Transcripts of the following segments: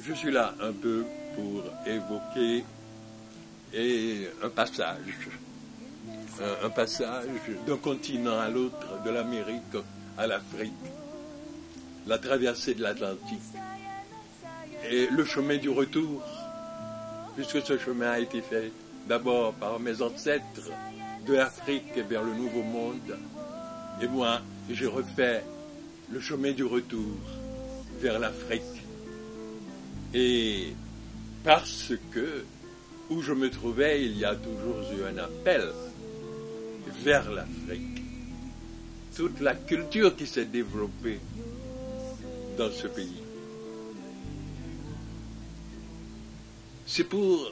Je suis là un peu pour évoquer un passage d'un continent à l'autre, de l'Amérique à l'Afrique, la traversée de l'Atlantique et le chemin du retour, puisque ce chemin a été fait d'abord par mes ancêtres de l'Afrique vers le Nouveau Monde, et moi j'ai refait le chemin du retour vers l'Afrique. Et parce que, où je me trouvais, il y a toujours eu un appel vers l'Afrique. Toute la culture qui s'est développée dans ce pays. C'est pour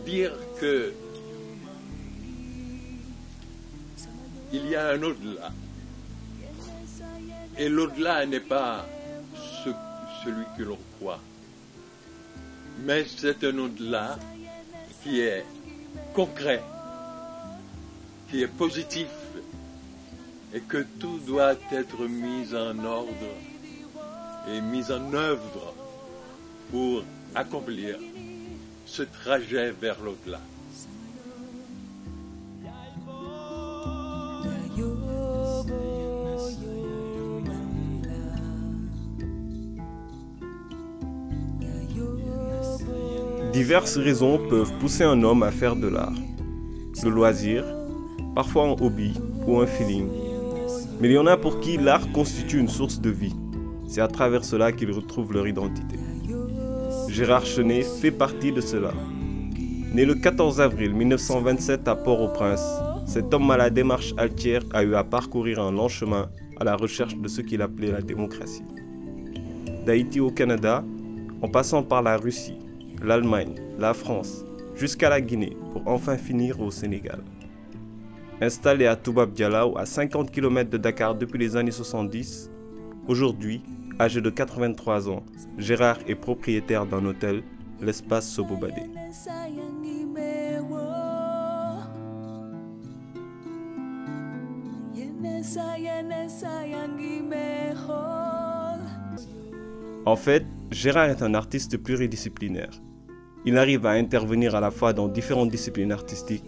dire que il y a un au-delà. Et l'au-delà n'est pas celui que l'on croit. Mais c'est un au-delà qui est concret, qui est positif, et que tout doit être mis en ordre et mis en œuvre pour accomplir ce trajet vers l'au-delà. Diverses raisons peuvent pousser un homme à faire de l'art. Le loisir, parfois un hobby ou un feeling. Mais il y en a pour qui l'art constitue une source de vie. C'est à travers cela qu'ils retrouvent leur identité. Gérard Chenet fait partie de cela. Né le 14 avril 1927 à Port-au-Prince, cet homme à la démarche altière a eu à parcourir un long chemin à la recherche de ce qu'il appelait la démocratie. D'Haïti au Canada, en passant par la Russie, l'Allemagne, la France, jusqu'à la Guinée, pour enfin finir au Sénégal. Installé à Toubab Dialaw, à 50 km de Dakar depuis les années 70, aujourd'hui, âgé de 83 ans, Gérard est propriétaire d'un hôtel, l'espace Sobobadé. En fait, Gérard est un artiste pluridisciplinaire. Il arrive à intervenir à la fois dans différentes disciplines artistiques,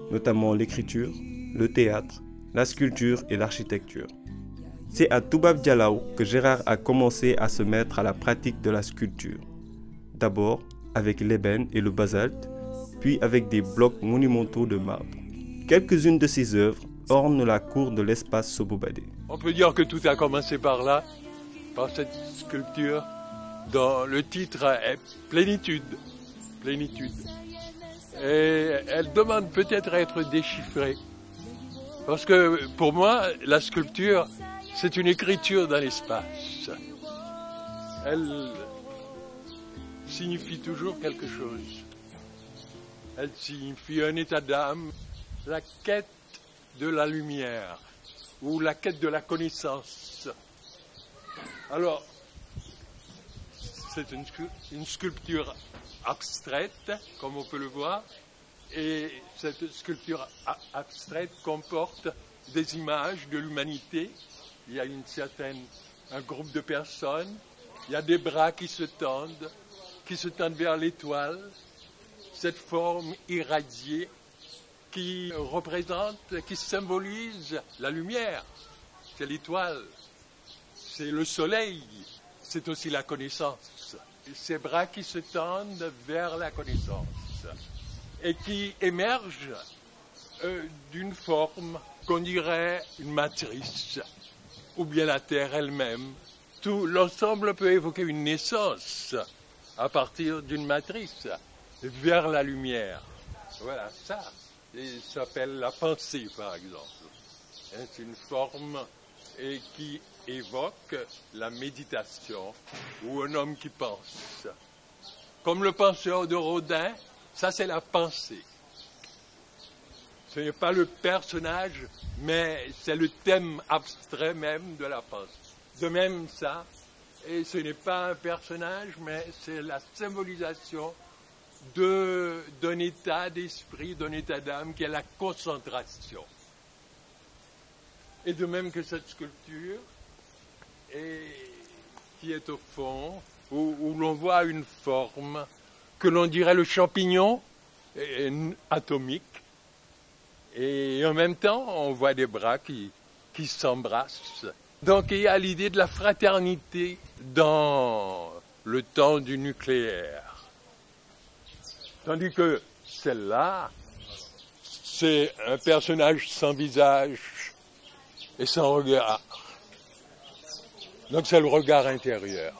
notamment l'écriture, le théâtre, la sculpture et l'architecture. C'est à Toubab Dialaw que Gérard a commencé à se mettre à la pratique de la sculpture. D'abord avec l'ébène et le basalte, puis avec des blocs monumentaux de marbre. Quelques-unes de ses œuvres ornent la cour de l'espace Sobobadé. On peut dire que tout a commencé par là, par cette sculpture dont le titre est Plénitude. Plénitude. Et elle demande peut-être à être déchiffrée. Parce que pour moi, la sculpture, c'est une écriture dans l'espace. Elle signifie toujours quelque chose. Elle signifie un état d'âme, la quête de la lumière ou la quête de la connaissance. Alors, c'est une sculpture abstraite, comme on peut le voir, et cette sculpture abstraite comporte des images de l'humanité. Il y a un groupe de personnes, il y a des bras qui se tendent vers l'étoile, cette forme irradiée qui représente, qui symbolise la lumière. C'est l'étoile, c'est le soleil, c'est aussi la connaissance. Ces bras qui se tendent vers la connaissance et qui émergent d'une forme qu'on dirait une matrice, ou bien la Terre elle-même. Tout l'ensemble peut évoquer une naissance à partir d'une matrice vers la lumière. Voilà, ça s'appelle la pensée, par exemple. C'est une forme qui évoque la méditation ou un homme qui pense. Comme le penseur de Rodin, ça c'est la pensée. Ce n'est pas le personnage, mais c'est le thème abstrait même de la pensée. De même ça, et ce n'est pas un personnage, mais c'est la symbolisation d'un état d'esprit, d'un état d'âme qui est la concentration. Et de même que cette sculpture, qui est au fond, où l'on voit une forme que l'on dirait le champignon atomique, et en même temps on voit des bras qui s'embrassent. Donc il y a l'idée de la fraternité dans le temps du nucléaire. Tandis que celle-là, c'est un personnage sans visage et sans regard. Donc c'est le regard intérieur.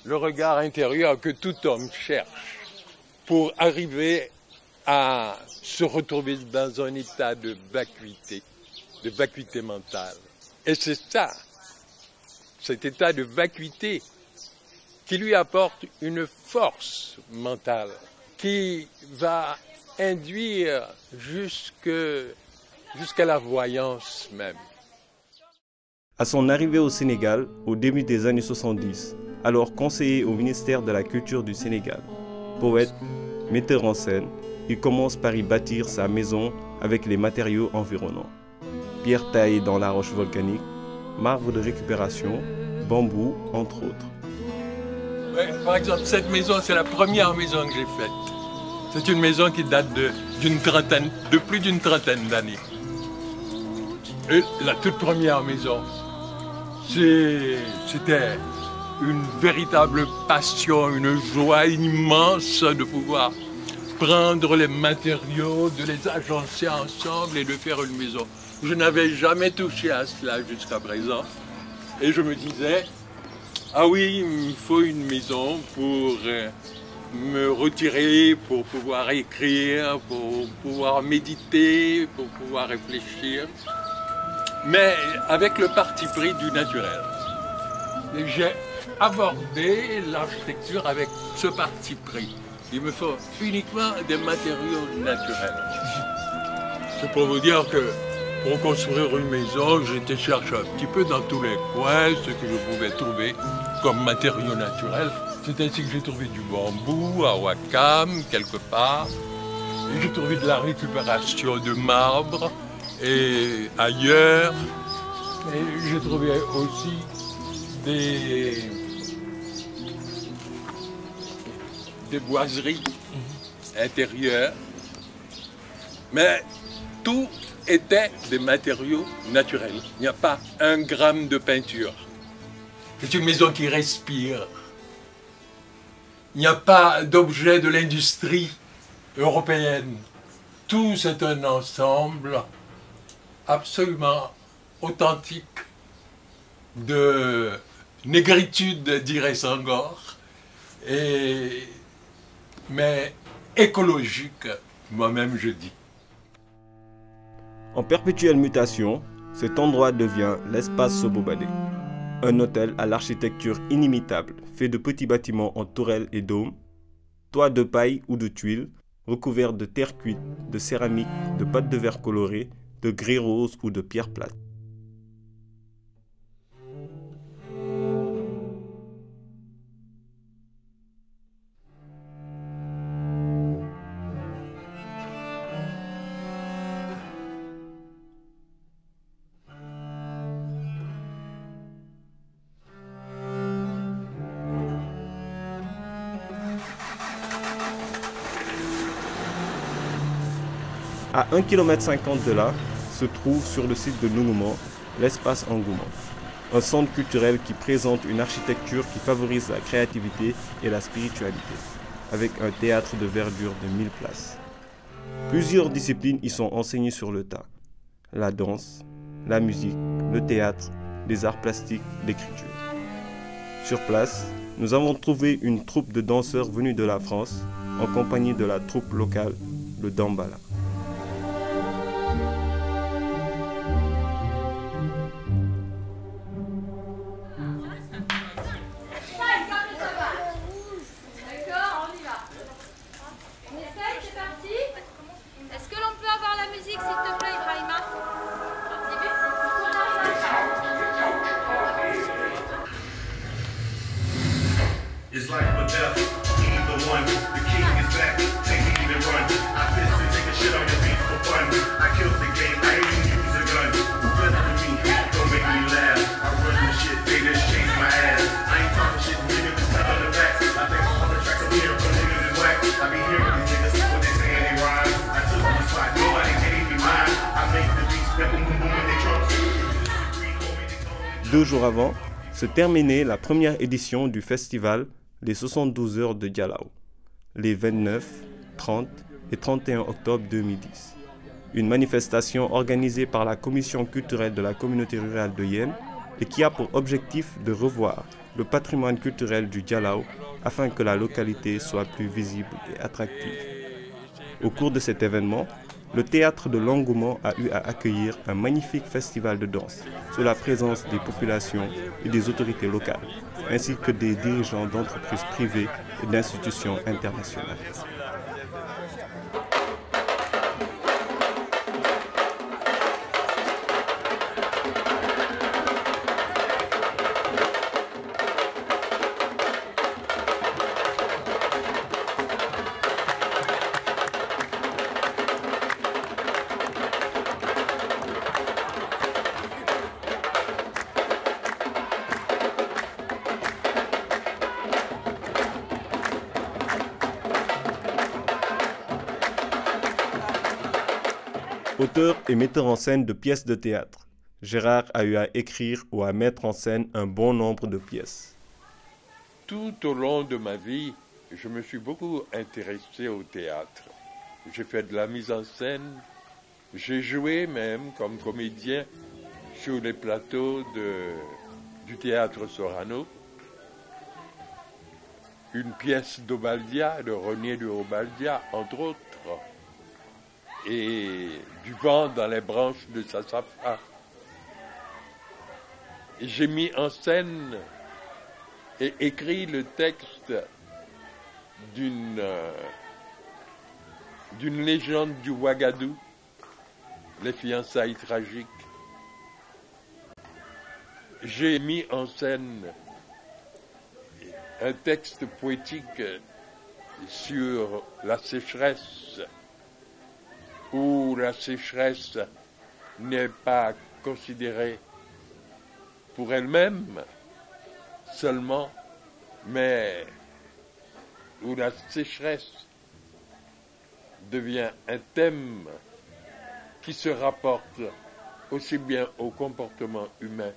Le regard intérieur que tout homme cherche pour arriver à se retrouver dans un état de vacuité mentale. Et c'est ça, cet état de vacuité, qui lui apporte une force mentale, qui va induire jusqu'à la voyance même. À son arrivée au Sénégal, au début des années 70, alors conseiller au ministère de la Culture du Sénégal, poète, metteur en scène, il commence par y bâtir sa maison avec les matériaux environnants. Pierre taillée dans la roche volcanique, marbre de récupération, bambou, entre autres. Ouais, par exemple, cette maison, c'est la première maison que j'ai faite. C'est une maison qui date de plus d'une trentaine d'années. Et la toute première maison, c'était une véritable passion, une joie immense de pouvoir prendre les matériaux, de les agencer ensemble et de faire une maison. Je n'avais jamais touché à cela jusqu'à présent. Et je me disais, ah oui, il me faut une maison pour me retirer, pour pouvoir écrire, pour pouvoir méditer, pour pouvoir réfléchir. Mais avec le parti pris du naturel. J'ai abordé l'architecture avec ce parti pris. Il me faut uniquement des matériaux naturels. C'est pour vous dire que pour construire une maison, j'étais chercher un petit peu dans tous les coins ce que je pouvais trouver comme matériaux naturels. C'est ainsi que j'ai trouvé du bambou à Ouakam, quelque part. Et j'ai trouvé de la récupération de marbre et ailleurs. Et j'ai trouvé aussi des boiseries intérieures. Mais tout était des matériaux naturels. Il n'y a pas un gramme de peinture. C'est une maison qui respire. Il n'y a pas d'objet de l'industrie européenne. Tout c'est un ensemble absolument authentique de négritude, dirait Senghor, mais écologique, moi-même je dis. En perpétuelle mutation, cet endroit devient l'espace Sobobadé, un hôtel à l'architecture inimitable, fait de petits bâtiments en tourelles et dômes, toits de paille ou de tuiles, recouverts de terre cuite, de céramique, de pâte de verre colorée, de grès rose ou de pierre plate. À 1,50 km de là, se trouve sur le site de Nounoumans, l'espace Engouement, un centre culturel qui présente une architecture qui favorise la créativité et la spiritualité, avec un théâtre de verdure de 1000 places. Plusieurs disciplines y sont enseignées sur le tas. La danse, la musique, le théâtre, les arts plastiques, l'écriture. Sur place, nous avons trouvé une troupe de danseurs venus de la France, en compagnie de la troupe locale, le Dambala. It's life or death, either one. The king is back, take me to run. I fist and take a shit on your beat for fun. I killed the game, I ain't even use a gun. Better than me, don't make me laugh. I run the shit, they just chase my ass. I ain't talking shit, niggas just cut on the facts. I think all the tracks I'm hearing from niggas is whack. I be hearing these niggas, what they saying they rhyme. I took my spot, nobody gave me mine. I make the beats, that boom boom boom in they trunks. 2 jours avant, se terminait la première édition du festival Les 72 heures de Dialaw, les 29, 30 et 31 octobre 2010. Une manifestation organisée par la commission culturelle de la communauté rurale de Yen et qui a pour objectif de revoir le patrimoine culturel du Dialaw afin que la localité soit plus visible et attractive. Au cours de cet événement, le théâtre de l'Engouement a eu à accueillir un magnifique festival de danse sous la présence des populations et des autorités locales, ainsi que des dirigeants d'entreprises privées et d'institutions internationales. Auteur et metteur en scène de pièces de théâtre, Gérard a eu à écrire ou à mettre en scène un bon nombre de pièces. Tout au long de ma vie, je me suis beaucoup intéressé au théâtre. J'ai fait de la mise en scène, j'ai joué même comme comédien sur les plateaux du théâtre Sorano. Une pièce d'Obaldia, de René de Obaldia, entre autres. Et du vent dans les branches de Sassafras. J'ai mis en scène et écrit le texte d'une légende du Ouagadou, les fiançailles tragiques. J'ai mis en scène un texte poétique sur la sécheresse, où la sécheresse n'est pas considérée pour elle-même seulement, mais où la sécheresse devient un thème qui se rapporte aussi bien au comportement humain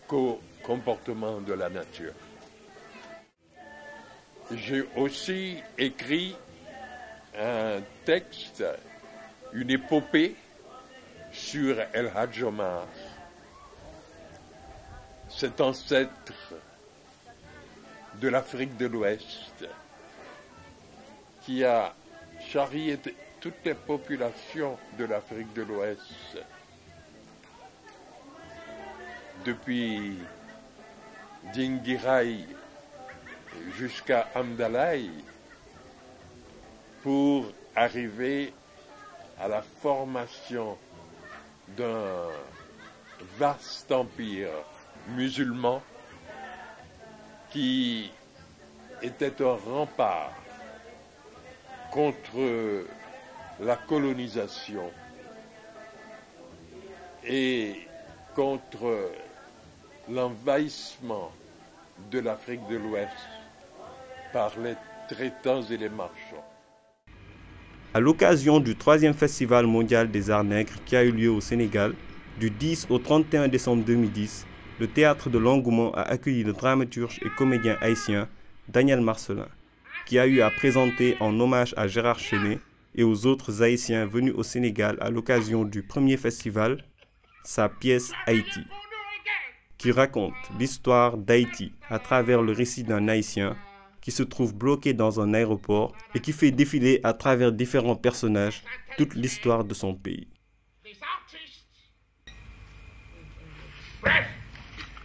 qu'au comportement de la nature. J'ai aussi écrit un texte, une épopée sur El Hadj Omar, cet ancêtre de l'Afrique de l'Ouest qui a charrié toutes les populations de l'Afrique de l'Ouest depuis Dinguiraye jusqu'à Amdalaï, pour arriver à la formation d'un vaste empire musulman qui était un rempart contre la colonisation et contre l'envahissement de l'Afrique de l'Ouest par les traitants et les marchands. À l'occasion du 3e Festival mondial des arts nègres qui a eu lieu au Sénégal, du 10 au 31 décembre 2010, le théâtre de l'Engouement a accueilli le dramaturge et comédien haïtien Daniel Marcelin, qui a eu à présenter en hommage à Gérard Chenet et aux autres Haïtiens venus au Sénégal à l'occasion du premier festival, sa pièce Haïti, qui raconte l'histoire d'Haïti à travers le récit d'un Haïtien qui se trouve bloqué dans un aéroport et qui fait défiler à travers différents personnages toute l'histoire de son pays. Bref,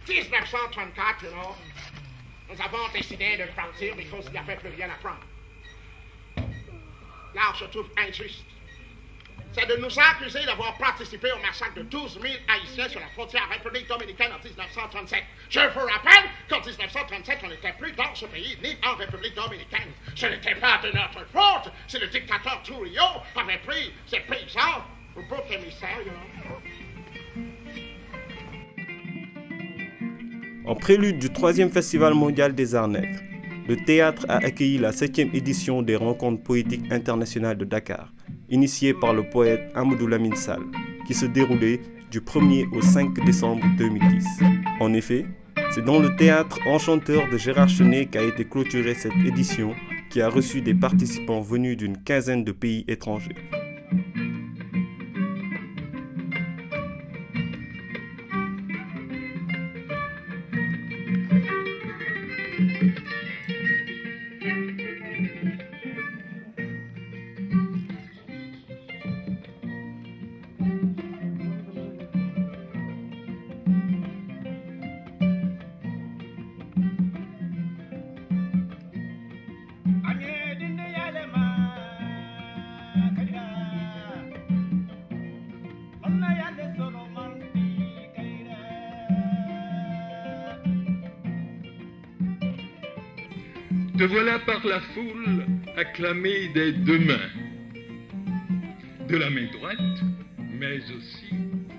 1934, nous avons décidé de partir parce qu'il n'y avait plus rien à prendre. Là, on se trouve injuste. c'est de nous accuser d'avoir participé au massacre de 12 000 Haïtiens sur la frontière République dominicaine en 1937. Je vous rappelle qu'en 1937, on n'était plus dans ce pays, ni en République dominicaine. Ce n'était pas de notre faute si le dictateur Trujillo avait pris ces paysans au bouc émissaire. En prélude du 3e Festival mondial des Arts Nègres, le théâtre a accueilli la 7e édition des Rencontres poétiques internationales de Dakar, initiée par le poète Amadou Lamine Sall, qui se déroulait du 1er au 5 décembre 2010. En effet, c'est dans le théâtre Enchanteur de Gérard Chenet qu'a été clôturée cette édition, qui a reçu des participants venus d'une quinzaine de pays étrangers. Te voilà par la foule acclamé des deux mains, de la main droite, mais aussi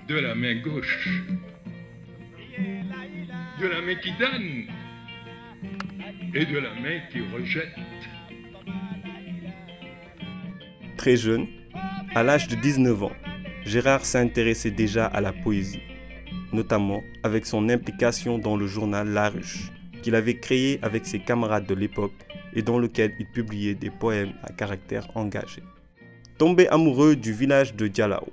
de la main gauche, de la main qui donne et de la main qui rejette. Très jeune, à l'âge de 19 ans, Gérard s'intéressait déjà à la poésie, notamment avec son implication dans le journal La Ruche, qu'il avait créé avec ses camarades de l'époque et dans lequel il publiait des poèmes à caractère engagé. Tombé amoureux du village de Dialao,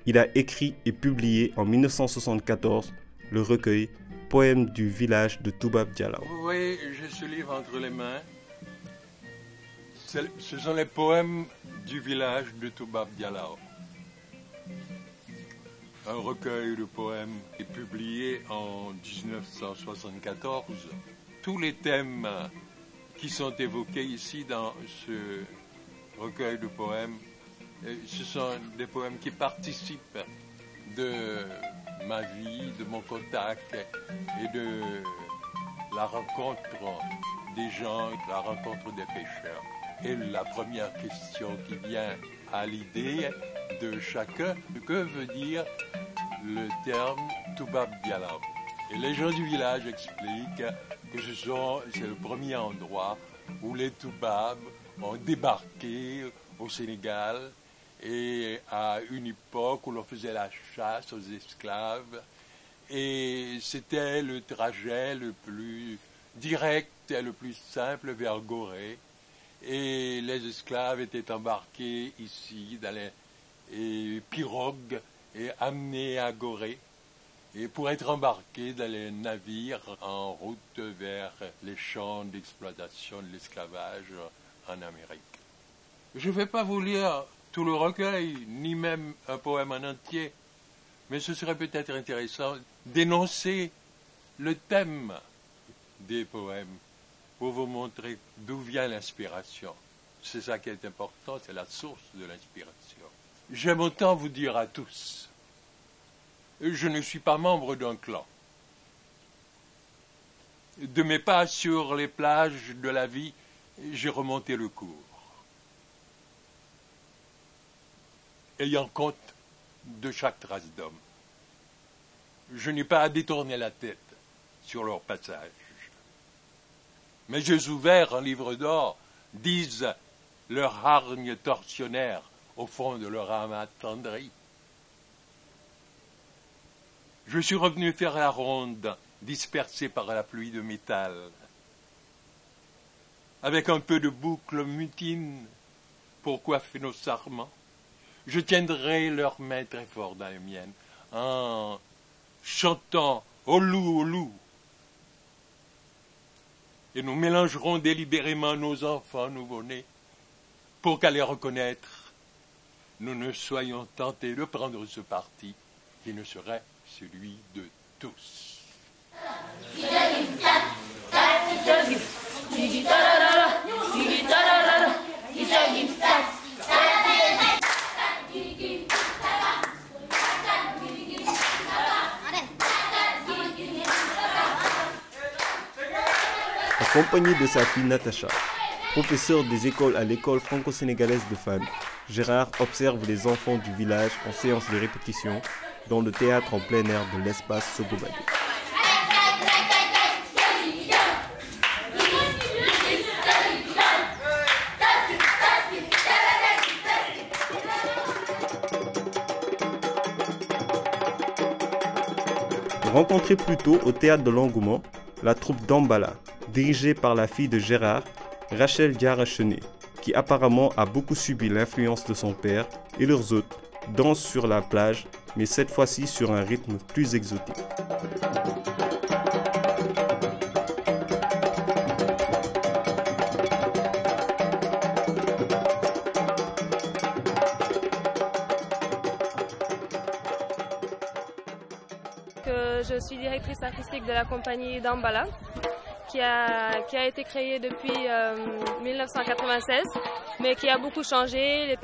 il a écrit et publié en 1974 le recueil Poèmes du village de Toubab Dialao. Oui, j'ai ce livre entre les mains. Ce sont les poèmes du village de Toubab Dialao. Un recueil de poèmes est publié en 1974. Tous les thèmes qui sont évoqués ici dans ce recueil de poèmes, ce sont des poèmes qui participent de ma vie, de mon contact et de la rencontre des gens, la rencontre des pêcheurs. Et la première question qui vient à l'idée de chacun, que veut dire le terme Toubab Dialao? Et les gens du village expliquent que c'est le premier endroit où les Toubabs ont débarqué au Sénégal et à une époque où l'on faisait la chasse aux esclaves. Et c'était le trajet le plus direct et le plus simple vers Gorée. Et les esclaves étaient embarqués ici dans les pirogues et amenés à Gorée. Et pour être embarqués dans les navires en route vers les champs d'exploitation de l'esclavage en Amérique. Je ne vais pas vous lire tout le recueil, ni même un poème en entier, mais ce serait peut-être intéressant d'énoncer le thème des poèmes pour vous montrer d'où vient l'inspiration. C'est ça qui est important, c'est la source de l'inspiration. J'aime autant vous dire à tous, je ne suis pas membre d'un clan. De mes pas sur les plages de la vie, j'ai remonté le cours. Ayant compte de chaque trace d'homme. Je n'ai pas à détourner la tête sur leur passage. Mes yeux ouverts en livre d'or disent leur hargne torsionnaire au fond de leur âme attendrie. Je suis revenu faire la ronde, dispersé par la pluie de métal. Avec un peu de boucle mutine pour coiffer nos sarments, je tiendrai leurs mains très fort dans les miennes, en chantant « Au loup, au loup !» Et nous mélangerons délibérément nos enfants nouveau-nés pour qu'à les reconnaître, nous ne soyons tentés de prendre ce parti qui ne serait celui de tous. En compagnie de sa fille Natacha, professeur des écoles à l'école franco-sénégalaise de Fann, Gérard observe les enfants du village en séance de répétition dans le théâtre en plein air de l'espace Sogobadé. Rencontré plus tôt au théâtre de l'Engouement, la troupe d'Ambala, dirigée par la fille de Gérard, Rachel Diarra-Chenet, qui apparemment a beaucoup subi l'influence de son père et leurs hôtes, dansent sur la plage, mais cette fois-ci sur un rythme plus exotique. Je suis directrice artistique de la compagnie d'Ambala, qui a été créée depuis 1996, mais qui a beaucoup changé.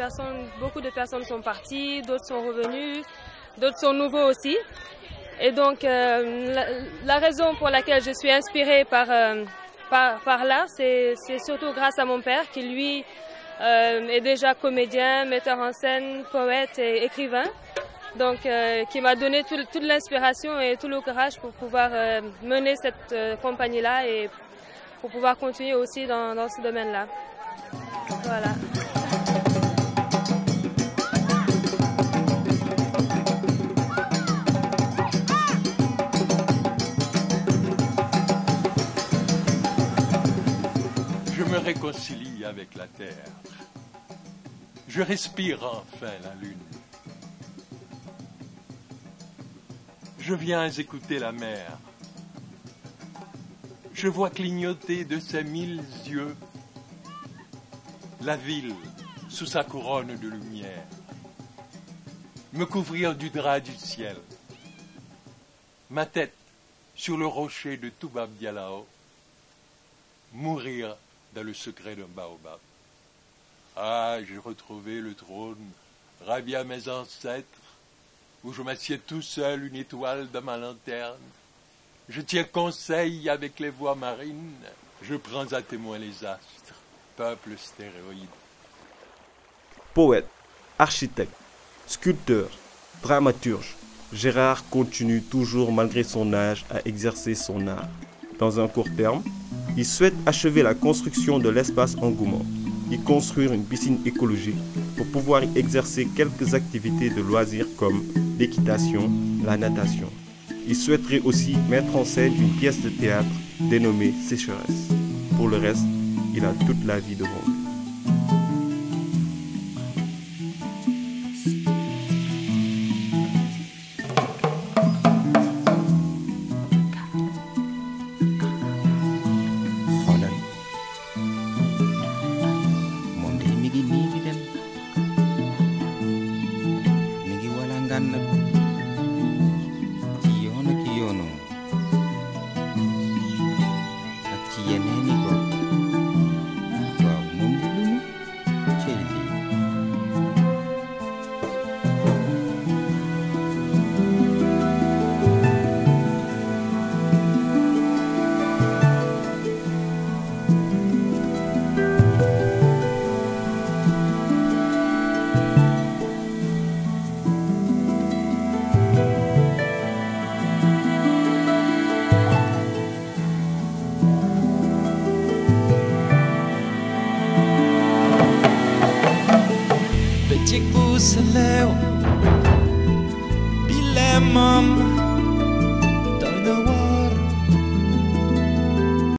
Beaucoup de personnes sont parties, d'autres sont revenues, d'autres sont nouveaux aussi. Et donc, la raison pour laquelle je suis inspirée par l'art, c'est surtout grâce à mon père, qui lui est déjà comédien, metteur en scène, poète et écrivain. Donc, qui m'a donné toute l'inspiration et tout le courage pour pouvoir mener cette compagnie-là et pour pouvoir continuer aussi dans ce domaine-là. Voilà. Je me réconcilie avec la terre. Je respire enfin la lune. Je viens écouter la mer. Je vois clignoter de ses 1000 yeux la ville sous sa couronne de lumière, me couvrir du drap du ciel, ma tête sur le rocher de Toubab Dialao, mourir dans le secret d'un baobab. Ah, j'ai retrouvé le trône, ravi à mes ancêtres, où je m'assieds tout seul, une étoile dans ma lanterne. Je tiens conseil avec les voix marines. Je prends à témoin les astres, peuple stéréoïde. Poète, architecte, sculpteur, dramaturge, Gérard continue toujours malgré son âge à exercer son art. Dans un court terme, il souhaite achever la construction de l'espace Engouement, y construire une piscine écologique pour pouvoir y exercer quelques activités de loisirs comme l'équitation, la natation. Il souhaiterait aussi mettre en scène une pièce de théâtre dénommée Sécheresse. Pour le reste, il a toute la vie devant lui. Selew Bile mam